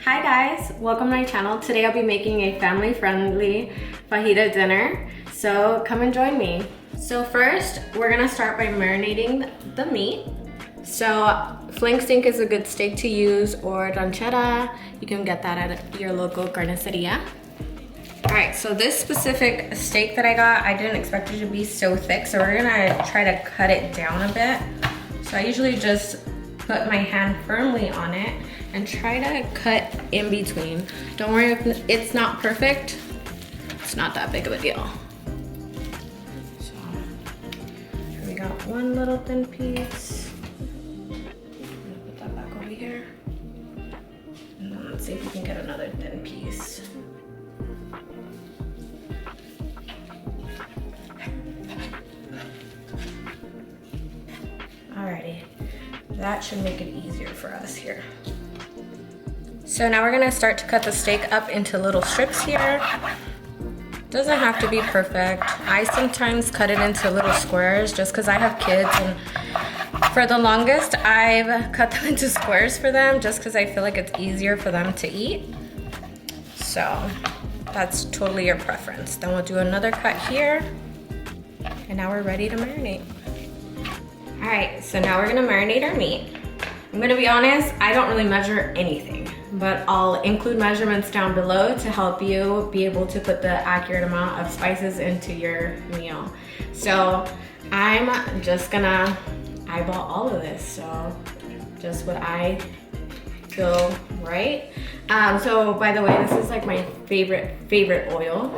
Hi guys, welcome to my channel. Today I'll be making a family-friendly fajita dinner, so come and join me. So first, we're gonna start by marinating the meat. So flank steak is a good steak to use, or ranchera. You can get that at your local carniceria. All right, so this specific steak that I got, I didn't expect it to be so thick, so we're gonna try to cut it down a bit. So I usually just put my hand firmly on it and try to cut in between. Don't worry if it's not perfect. It's not that big of a deal. So here we got one little thin piece. I'm gonna put that back over here. And then let's see if we can get another thin piece. Alrighty, that should make it easier for us here. So now we're gonna start to cut the steak up into little strips here. Doesn't have to be perfect. I sometimes cut it into little squares just because I have kids, and for the longest I've cut them into squares for them just because I feel like it's easier for them to eat. So that's totally your preference. Then we'll do another cut here, and now we're ready to marinate. All right, so now we're gonna marinate our meat. I'm gonna be honest, I don't really measure anything, but I'll include measurements down below to help you be able to put the accurate amount of spices into your meal. So I'm just gonna eyeball all of this, so just what I feel right. So by the way, this is like my favorite oil.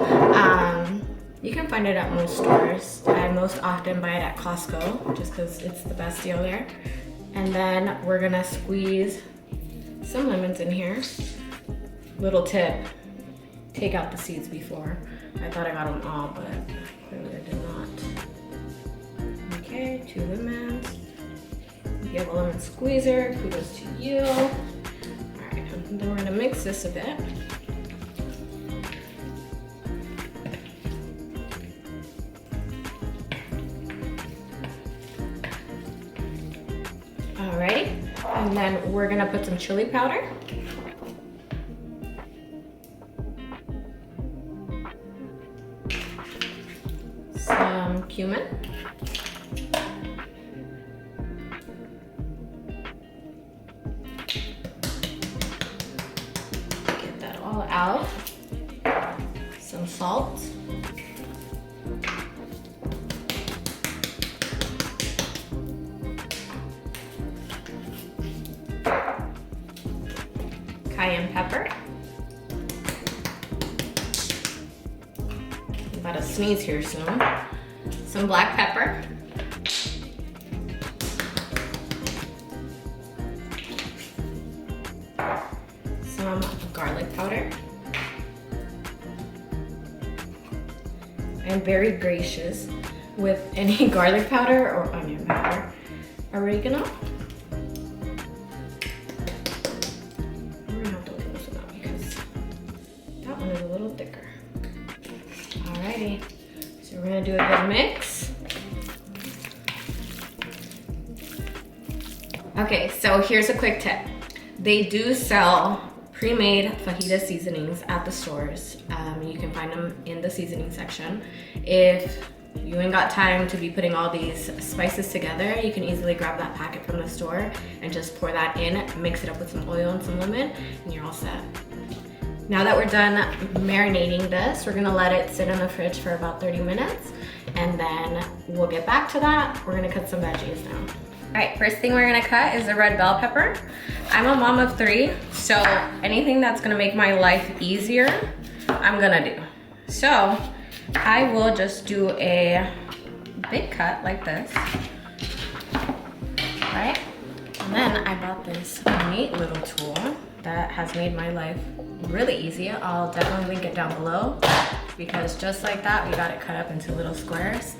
You can find it at most stores. I most often buy it at Costco just because it's the best deal there. And then we're gonna squeeze some lemons in here. Little tip, take out the seeds before. I thought I got them all, but clearly I did not. Okay, 2 lemons. If you have a lemon squeezer, kudos to you. All right, and then we're gonna mix this a bit. Alright, and then we're gonna put some chili powder. Some cumin. Get that all out. Some salt. Cayenne pepper. I'm about to sneeze here soon. Some black pepper. Some garlic powder. I'm very gracious with any garlic powder or onion powder. Oregano. Alrighty, so we're gonna do a good mix. Okay, so here's a quick tip. They do sell pre-made fajita seasonings at the stores. You can find them in the seasoning section. If you ain't got time to be putting all these spices together, you can easily grab that packet from the store and just pour that in, mix it up with some oil and some lemon, and you're all set. Now that we're done marinating this, we're gonna let it sit in the fridge for about 30 minutes, and then we'll get back to that. We're gonna cut some veggies now. All right, first thing we're gonna cut is the red bell pepper. I'm a mom of 3, so anything that's gonna make my life easier, I'm gonna do. So I will just do a big cut like this, right? And then I bought this neat little tool that has made my life really easy. I'll definitely link it down below, because just like that, we got it cut up into little squares.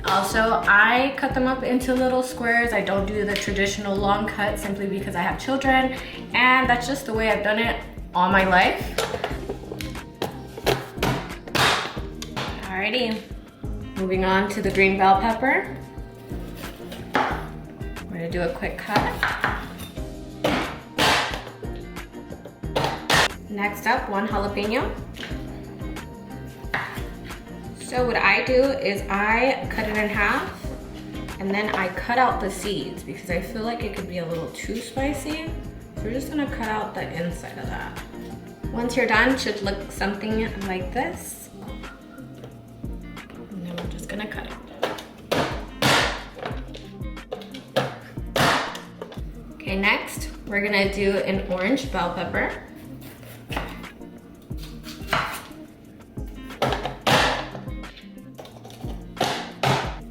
Also, I cut them up into little squares. I don't do the traditional long cut simply because I have children, and that's just the way I've done it all my life. Alrighty, moving on to the green bell pepper. We're gonna do a quick cut. Next up, 1 jalapeno. So what I do is I cut it in half and then I cut out the seeds because I feel like it could be a little too spicy. So we're just gonna cut out the inside of that. Once you're done, it should look something like this. And then we're just gonna cut it. Okay, next, we're gonna do an orange bell pepper.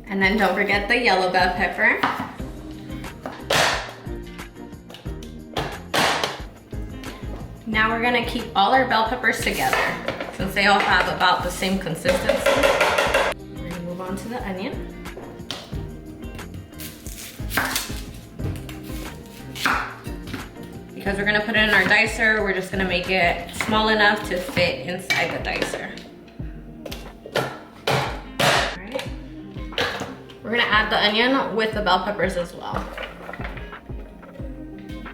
And then don't forget the yellow bell pepper. Now we're gonna keep all our bell peppers together since they all have about the same consistency. We're gonna move on to the onion. Because we're gonna put it in our dicer, we're just gonna make it small enough to fit inside the dicer. We're gonna add the onion with the bell peppers as well.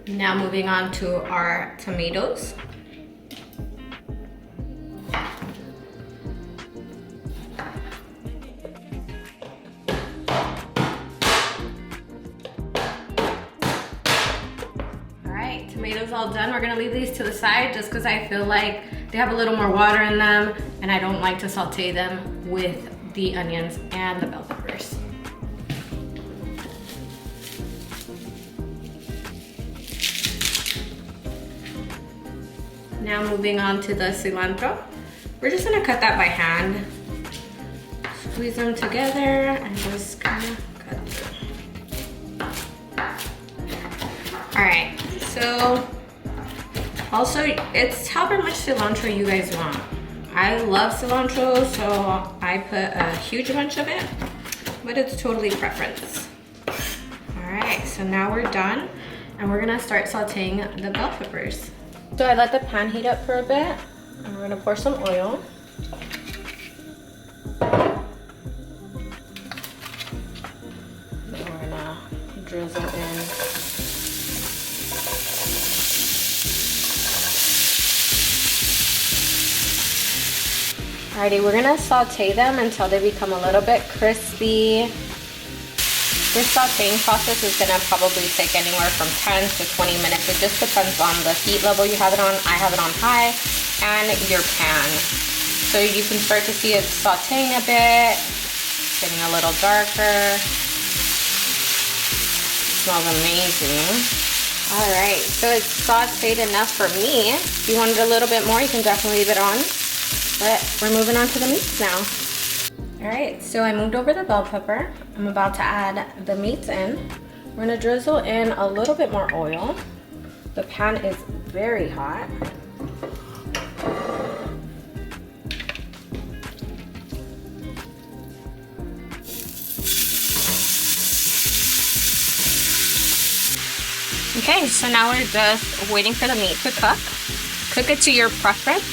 Now moving on to our tomatoes. All right, tomatoes all done. We're gonna leave these to the side just because I feel like they have a little more water in them and I don't like to saute them with the onions and the bell peppers. Now moving on to the cilantro. We're just gonna cut that by hand. Squeeze them together and just kind of cut through. All right, so also it's however much cilantro you guys want. I love cilantro, so I put a huge bunch of it, but it's totally preference. All right, so now we're done and we're gonna start sauteing the bell peppers. So I let the pan heat up for a bit, and we're gonna pour some oil. And we're gonna drizzle in. Alrighty, we're gonna saute them until they become a little bit crispy. This sauteing process is gonna probably take anywhere from 10 to 20 minutes. It just depends on the heat level you have it on. I have it on high and your pan. So you can start to see it sauteing a bit, getting a little darker. It smells amazing. All right, so it's sauteed enough for me. If you wanted a little bit more, you can definitely leave it on. But we're moving on to the meats now. All right, so I moved over the bell pepper. I'm about to add the meats in. We're gonna drizzle in a little bit more oil. The pan is very hot. Okay, so now we're just waiting for the meat to cook. Cook it to your preference.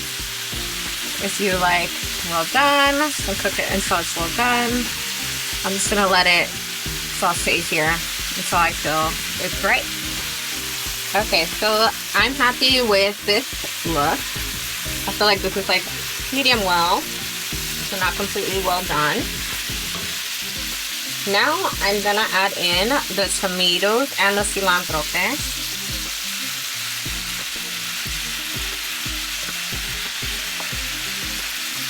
If you like well done, so cook it until it's well done. I'm just gonna let it saute here until I feel it's right. Okay, so I'm happy with this look. I feel like this is like medium well, so not completely well done. Now I'm gonna add in the tomatoes and the cilantro, okay?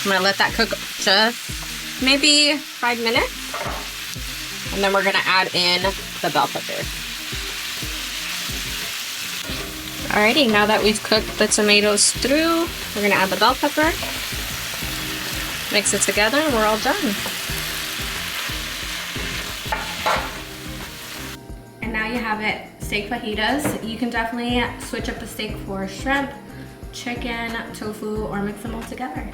I'm gonna let that cook just maybe 5 minutes. And then we're gonna add in the bell peppers. Alrighty, now that we've cooked the tomatoes through, we're gonna add the bell pepper. Mix it together and we're all done. And now you have it, steak fajitas. You can definitely switch up the steak for shrimp, chicken, tofu, or mix them all together.